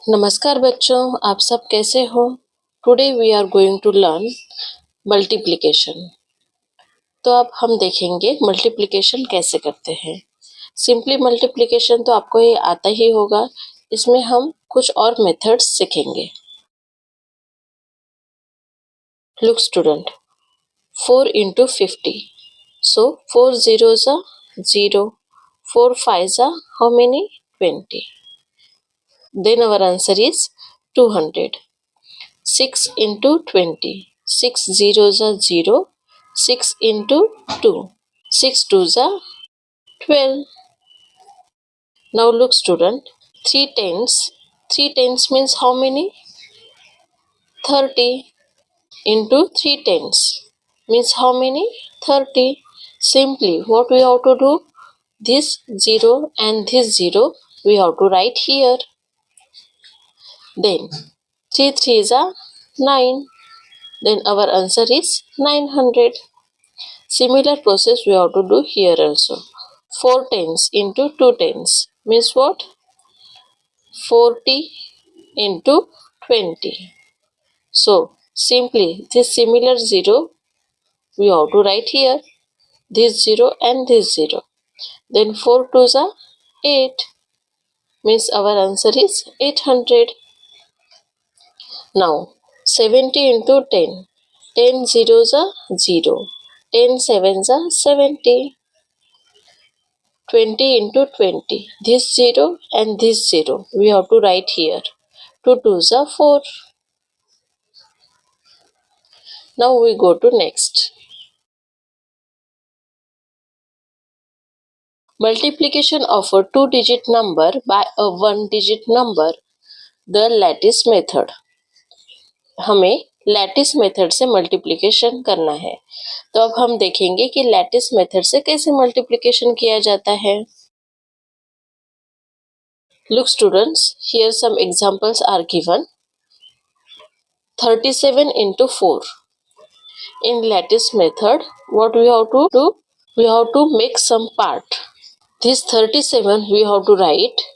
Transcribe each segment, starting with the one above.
नमस्कार बच्चों, आप सब कैसे हो। Today we are going to learn multiplication. तो अब हम देखेंगे मल्टीप्लिकेशन कैसे करते हैं। सिंपली मल्टीप्लिकेशन तो आपको ये आता ही होगा, इसमें हम कुछ और मेथड्स सीखेंगे। Look student, 4 into 50, so 4 zeros are 0, 4 fives are how many? 20. Then our answer is 200. 6 into 20. 6 zeros are 0. 6 into 2. 6 twos are 12. Now look student. 3 tens. 3 tens means how many? 30. Into 3 tens means how many? 30. Simply what we have to do? This 0 and this 0 we have to write here. Then 3 threes are 9. Then our answer is 900. Similar process we have to do here also. 4 tens into 2 tens means what? 40 into 20. So simply this similar 0 we have to write here. This 0 and this 0. Then 4 twos are 8 means our answer is 800. Now 70 into 10. 10 zeros are 0. 10 sevens are 70. 20 into 20. This 0 and this 0 we have to write here. 2 twos are 4. Now we go to next. Multiplication of a 2-digit number by a 1-digit number. The lattice method. हमें lattice method से multiplication करना है। तो अब हम देखेंगे कि lattice method से कैसे मल्टीप्लिकेशन किया जाता है। Look students, here some examples are given. 37 into 4. In lattice method, what we have to do? We have to make some part. This 37 we have to write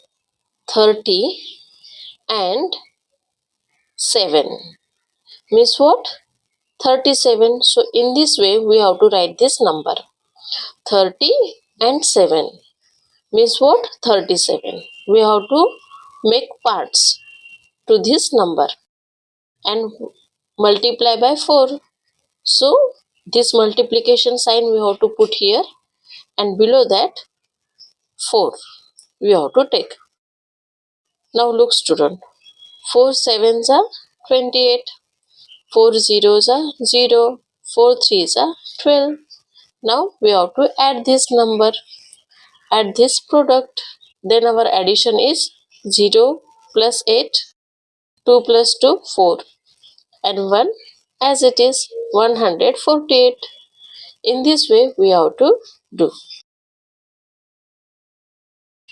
30 and 7. Means what? 37. So in this way we have to write this number. 30 and 7. Means what? 37. We have to make parts to this number and multiply by 4. So this multiplication sign we have to put here, and below that 4 we have to take. Now look student, 4 sevens are 28, 4 zeros are 0, 4 threes are 12. Now we have to add this number, add this product. Then our addition is 0 plus 8, 2 plus 2, 4, and 1 as it is 148. In this way we have to do.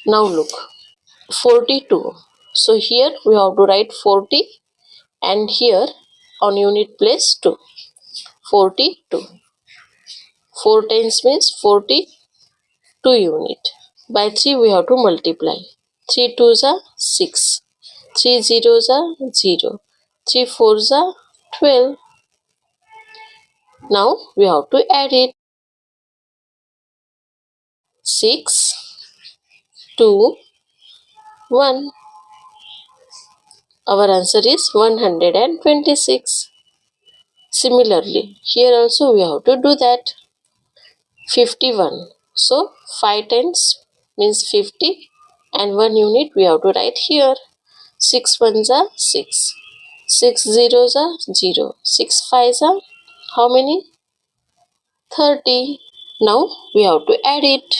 Now look, 42. So here we have to write 40 and here on unit place 2. 42. 4 tens means 42 unit. By 3 we have to multiply. 3 twos are 6. 3 zeros are 0. 3 fours are 12. Now we have to add it. 6, 2, 1. Our answer is 126. Similarly, here also we have to do that. 51. So 5 tens means 50 and 1 unit we have to write here. 6 ones are 6. 6 zeros are 0. 6 fives are how many? 30. Now we have to add it.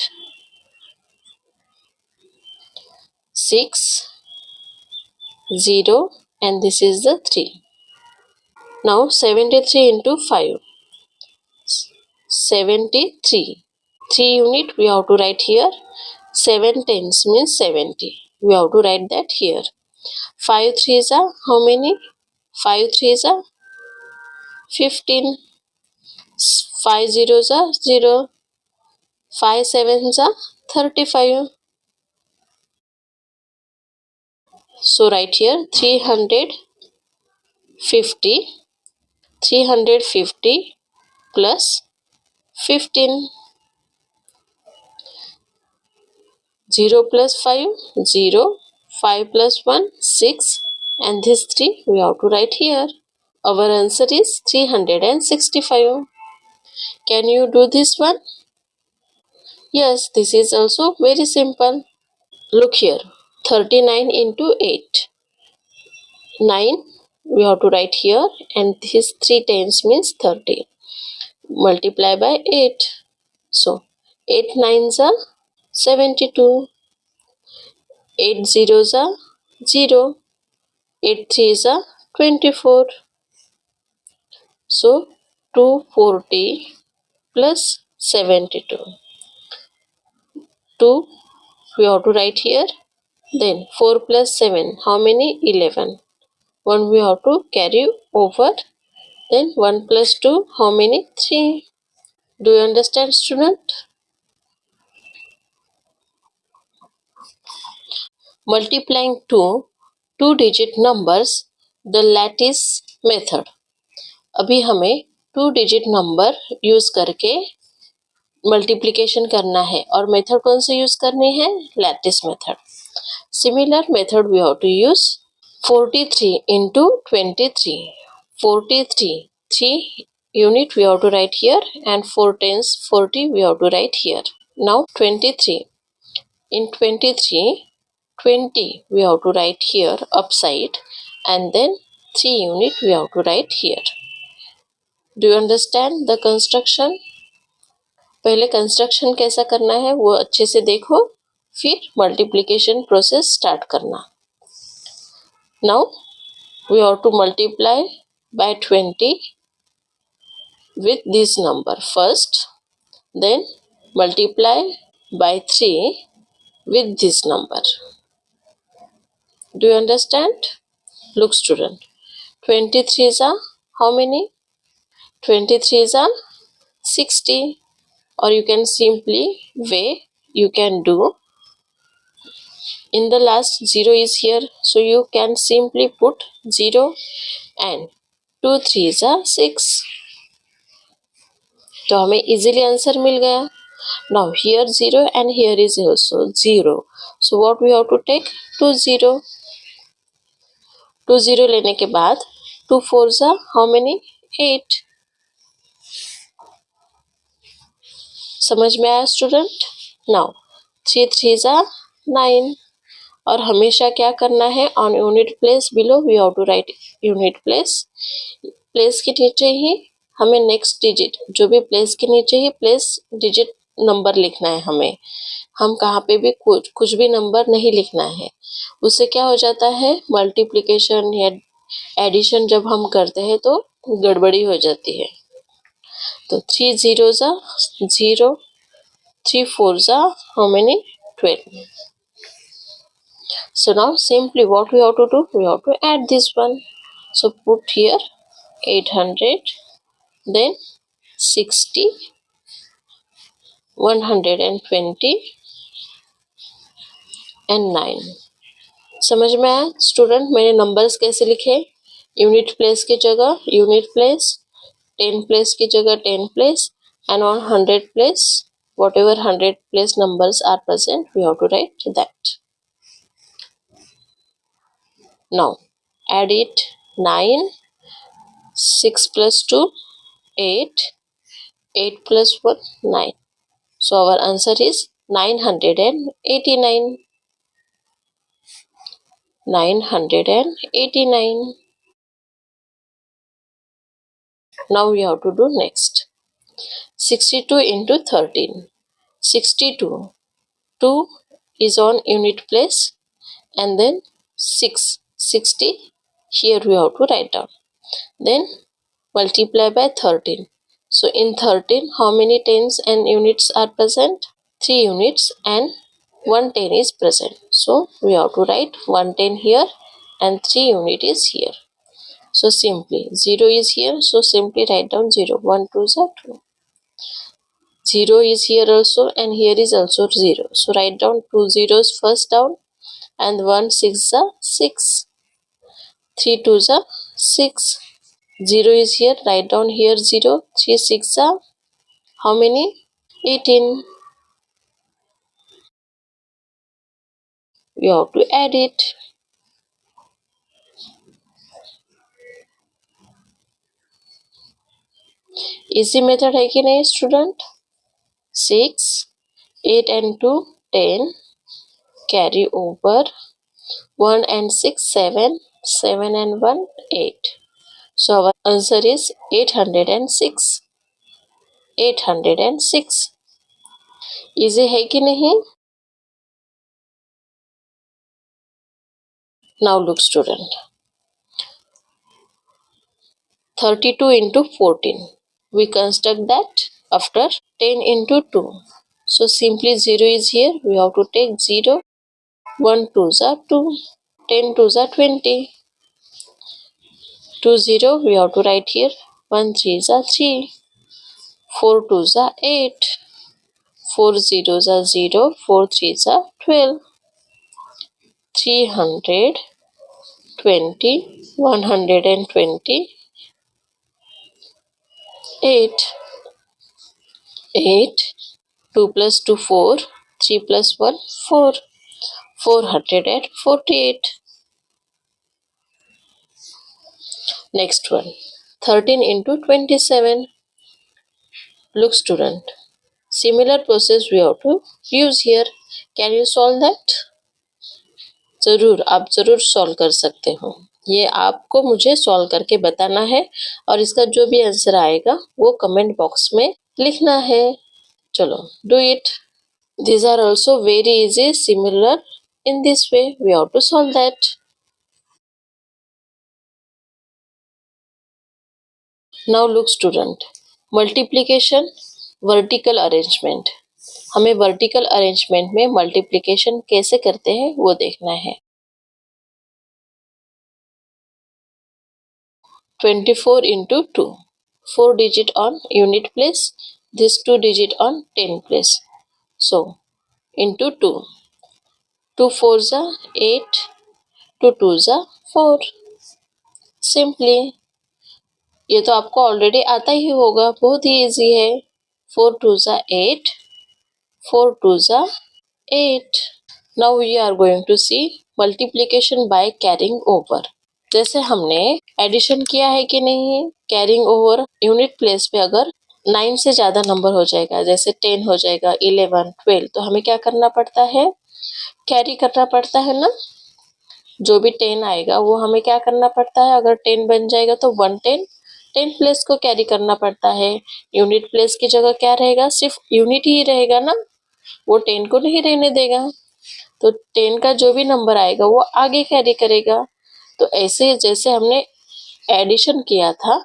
6, 0 and this is the 3. Now 73 into 5. 73. 3 unit we have to write here. 7 tens means 70. We have to write that here. 5 threes are how many? 5 threes are 15. 5 zeros are 0. 5 sevens are 35. So write here 350 plus 15. 0 plus 5, 0. 5 plus 1, 6. And this 3 we have to write here. Our answer is 365. Can you do this one? Yes, this is also very simple. Look here. 39 into 8. 9 we have to write here, and this 3 tens means 30. Multiply by 8. So 8 nines are 72. 8 zeros are 0. 8 threes are 24. So 240 plus 72. 2 we have to write here. Then 4 plus 7, how many? 11. 1 we have to carry over. Then 1 plus 2, how many? 3. Do you understand, student? Multiplying two-digit numbers, the lattice method. अभी हमें 2-digit number use करके multiplication करना है, और method कौन सी use करनी है? Lattice method. Similar method we have to use. 43 into 23. 43. 3 unit we have to write here, and 4 tens 40 we have to write here. Now 23. In 23, 20 we have to write here upside, and then 3 unit we have to write here. Do you understand the construction? पहले construction कैसा करना है वो अच्छे से देखो, फिर multiplication process start करना. Now we have to multiply by 20 with this number first, then multiply by 3 with this number. Do you understand? Look student, 23s are how many? 23s are 60, or you can simply way you can do. In the last 0 is here, so you can simply put 0, and 2 3s are 6. तो हमें easily answer मिल गया. Now here 0 and here is also 0. So what we have to take? 2 0. 2 0 लेने के बाद 2 4s are how many? 8. समझ में आया student? Now 3 3s are 9. और हमेशा क्या करना है? On unit place below we have to write unit place. Place के नीचे ही हमें नेक्स्ट डिजिट, जो भी प्लेस के नीचे ही प्लेस डिजिट नंबर लिखना है हमें. हम कहाँ पे भी कुछ भी नंबर नहीं लिखना है. उससे क्या हो जाता है? मल्टीप्लिकेशन या एडिशन जब हम करते हैं तो गड़बड़ी हो जाती है. तो 3 zeros are 0. 3 4s are how many? 12. So now simply what we have to do? We have to add this one. So put here 800, then 60, 120 and 9. समझ में आया स्टूडेंट? मैंने नंबर्स कैसे लिखे? यूनिट प्लेस की जगह यूनिट प्लेस, 10 प्लेस की जगह 10 place, and on 100 place, whatever 100 place numbers are present, we have to write that. Now add it. 9, 6 plus 2, 8, 8 plus 1, 9. So our answer is 989. 989. Now we have to do next. 62 into 13. 62. 2 is on unit place, and then 6. 60 here we have to write down. Then multiply by 13. So in 13 how many tens and units are present? 3 units and 1 10 is present. So we have to write 1 10 here and 3 unit is here. So simply 0 is here, so simply write down 0. 1 2s are 2. 0 is here also, and here is also 0. So write down 2 zeros first down, and 1 6 are 6. 3 2s are 6. 0 is here. Write down here 0. 3 6 are how many? 18. You have to add it. Easy method है कि नहीं student? 6, 8 and 2 10, carry over 1 and 6 7, 7 and 1 8. So our answer is 806. 806. Easy है कि नहीं? Now look student. 32 into 14. We construct that after 10 into 2. So simply 0 is here. We have to take 0. 1 2s are 2. 10 2s are 20. 2 0 we have to write here. 1 3s are 3. 4 2s are 8. 4 zeros are 0. 4 3s are 12. 320. 120. 8. 8. 2 plus 2 4. 3 plus 1 4. 448. Next one. 13 into 27. Look student. Similar process we have to use here. Can you solve that? जरूर, आप जरूर solve कर सकते हो. ये आपको मुझे solve करके बताना है और इसका जो भी आंसर आएगा वो कमेंट बॉक्स में लिखना है. चलो, do it. These are also very easy, similar. In this way we have to solve that. Now look student. Multiplication, vertical arrangement. हमें वर्टिकल अरेंजमेंट में मल्टीप्लिकेशन कैसे करते हैं वो देखना है. 24 into 2. 4 digit on unit place. This 2 digit on 10 place. So into 2. 2 4s are 8. 2 2s are 4. Simply. ये तो आपको ऑलरेडी आता ही होगा, बहुत ही इजी है. 4 2s are 8. 4 2s are 8. Now we are going to see multiplication by carrying over. जैसे हमने addition किया है कि नहीं, कैरिंग ओवर यूनिट प्लेस पे अगर 9 से ज्यादा नंबर हो जाएगा, जैसे 10 हो जाएगा, 11 12, तो हमें क्या करना पड़ता है? कैरी करना पड़ता है ना. जो भी 10 आएगा वो हमें क्या करना पड़ता है? अगर 10 बन जाएगा तो 110 10 प्लेस को कैरी करना पड़ता है. यूनिट प्लेस की जगह क्या रहेगा? सिर्फ यूनिट ही रहेगा ना, वो 10 को नहीं रहने देगा. तो 10 का जो भी नंबर आएगा वो आगे कैरी करेगा. तो ऐसे जैसे हमने एडिशन किया था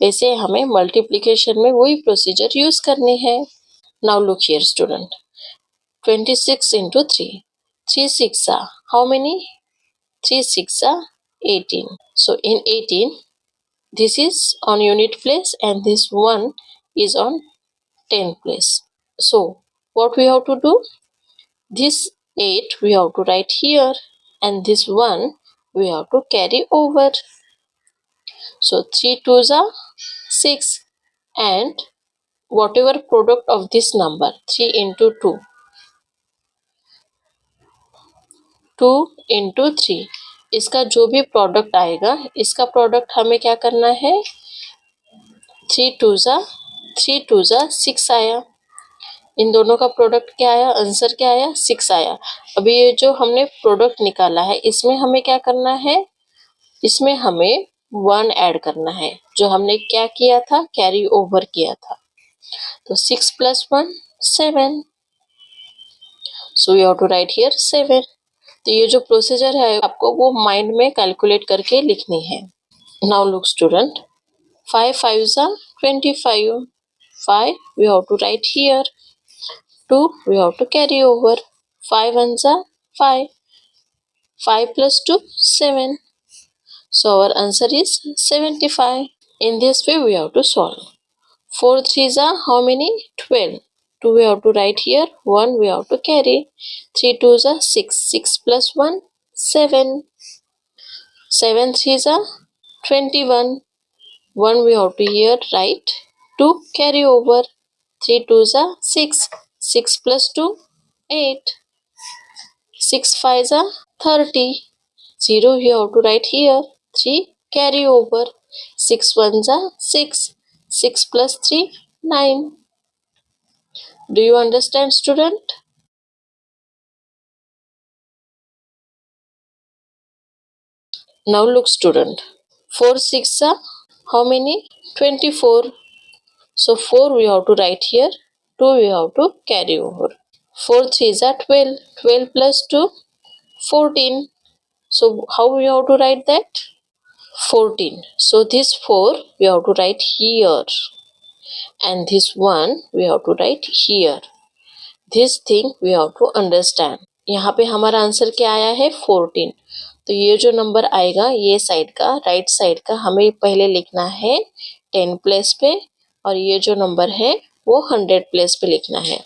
वैसे हमें मल्टीप्लिकेशन में वही प्रोसीजर यूज करनी है. Now look here student. 26 into 3. 3 6 are how many? 3 6 are 18. So in 18 this is on unit place and this one is on 10 place. So what we have to do? This 8 we have to write here and this 1 we have to carry over. So 3 2s are 6 and whatever product of this number 3 into 2, 2 into 3, इसका जो भी product आएगा इसका product हमें क्या करना है? 3 2s are 3 2s are 6 आया. इन दोनों का प्रोडक्ट क्या आया? आंसर क्या आया? 6 आया. अभी ये जो हमने प्रोडक्ट निकाला है इसमें हमें क्या करना है? इसमें हमें 1 ऐड करना है. जो हमने क्या किया था? कैरी ओवर किया था. तो 6 plus 1 7. So you have to write here 7. तो ये जो प्रोसीजर है आपको वो माइंड में कैलकुलेट करके लिखनी है. Now look student. 5 5s are 25. 5 we have to write here. 2 we have to carry over. 5 1s are 5. 5 plus 2 7. So our answer is 75. In this way we have to solve. 4 3s are how many? 12. 2 we have to write here. 1 we have to carry. 3 2s are 6. 6 plus 1 7. 7 3s are 21. 1 we have to here write. 2 carry over. 3 2s are 6. 6 plus 2 8. 6 5s are 30. 0 we have to write here. 3 carry over. 6 1s are 6. 6 plus 3 9. Do you understand, student? Now look, student. 4 6 are how many? 24. So 4 we have to write here. 2 we have to carry over. 4 3s are 12. 12 plus 2 14. So how we have to write that? 14. So this 4 we have to write here, and this 1 we have to write here. This thing we have to understand. यहाँ पे हमारा answer क्या आया है? 14. तो ये जो number आएगा ये साइड का, राइट साइड का, हमें पहले लिखना है 10 प्लेस पे, और ये जो नंबर है वो 100 प्लेस पे लिखना है.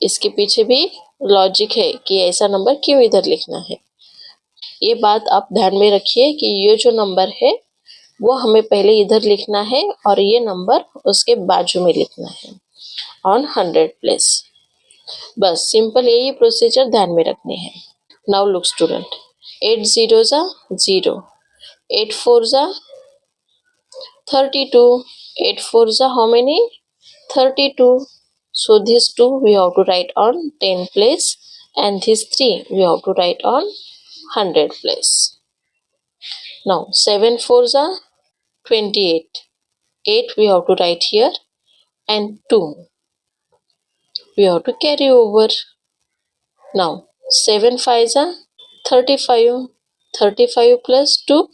इसके पीछे भी लॉजिक है कि ऐसा नंबर क्यों इधर लिखना है. ये बात आप ध्यान में रखिए कि ये जो नंबर है वो हमें पहले इधर लिखना है और ये नंबर उसके बाजू में लिखना है ऑन 100 प्लेस. बस सिंपल यही प्रोसीजर ध्यान में रखने हैं. Now look student, 8 zeros are 0, 8 fours are 32, 8 fours are how many? 32. So these 2 we have to write on 10 place, and these 3 we have to write on 100 place. Now 7 fours are 28, 8 we have to write here, and 2 we have to carry over. Now 7 fives are 35, 35 plus 2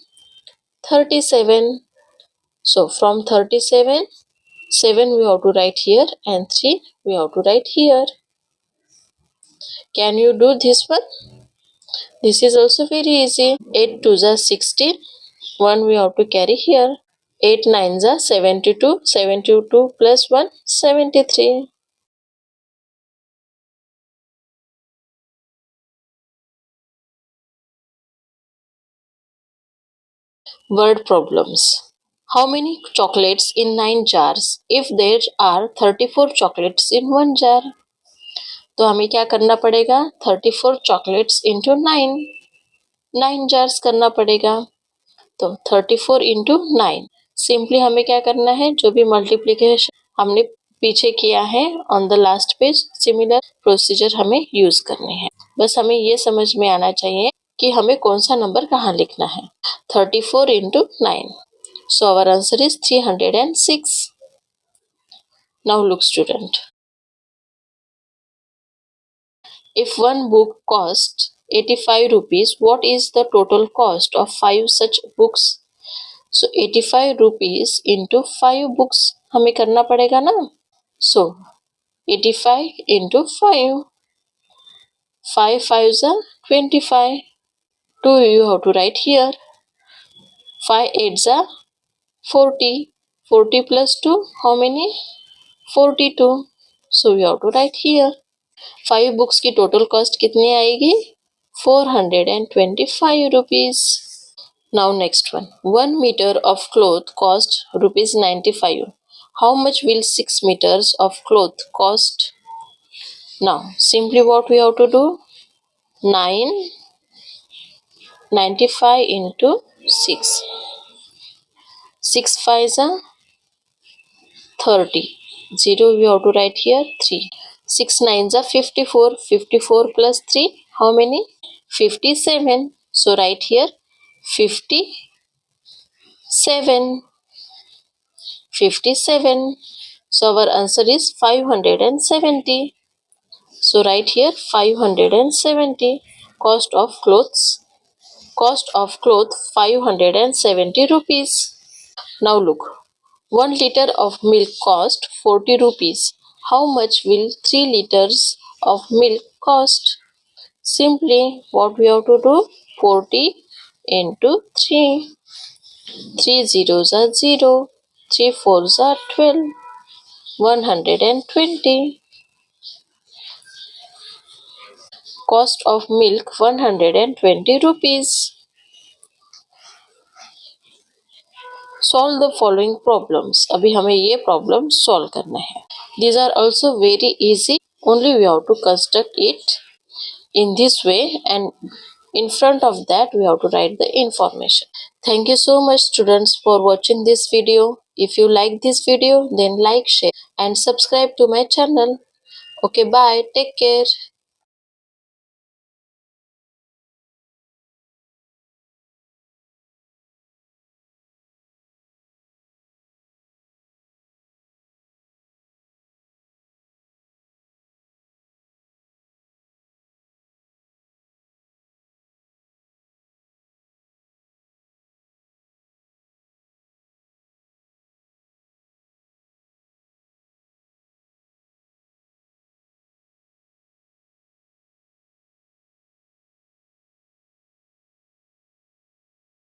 37. So from 37, 7 we have to write here and 3 we have to write here. Can you do this one? This is also very easy. 8 2s are 16, 1 we have to carry here. 8 9s are 72, 72 plus 1 73. Word problems. How many chocolates in 9 jars if there are 34 chocolates in 1 jar? तो हमें क्या करना पड़ेगा? 34 chocolates into 9 jars करना पड़ेगा. तो 34 into 9. Simply हमें क्या करना है? जो भी मल्टीप्लीकेशन हमने पीछे किया है on the last page, similar procedure हमें यूज करने हैं. बस हमें ये समझ में आना चाहिए कि हमें कौन सा नंबर कहाँ लिखना है. 34 into 9. So our answer is 306. Now look student, if one book costs 85 rupees, what is the total cost of 5 such books? So 85 rupees into 5 books हमें करना पड़ेगा ना. So 85 into 5. 5 5s are 25. 2 you have to write here. 5 8s are 40. 40 plus 2 how many? 42. So you have to write here. 5 books की total cost कितनी आएगी? 425 rupees. Now next one. 1 meter of cloth cost rupees 95. How much will 6 meters of cloth cost? Now simply what we have to do? 95 into 6. 6 5s are 30. 0 we have to write here 3. 6 9s are 54. 54 plus 3 how many? 57. So write here 57. 57. So our answer is 570. So write here 570. Cost of clothes 570 rupees. Now look, 1 liter of milk cost 40 rupees. How much will 3 liters of milk cost? Simply what we have to do? 40 into 3. 3 zeros are 0. 3 fours are 12. 120. cost of milk 120 rupees. Solve the following problems. अभी हमें ये problem solve करना है. These are also very easy. Only we have to construct it in this way, and in front of that we have to write the information. Thank you so much students for watching this video. If you like this video, then like, share and subscribe to my channel. Okay, bye. Take care.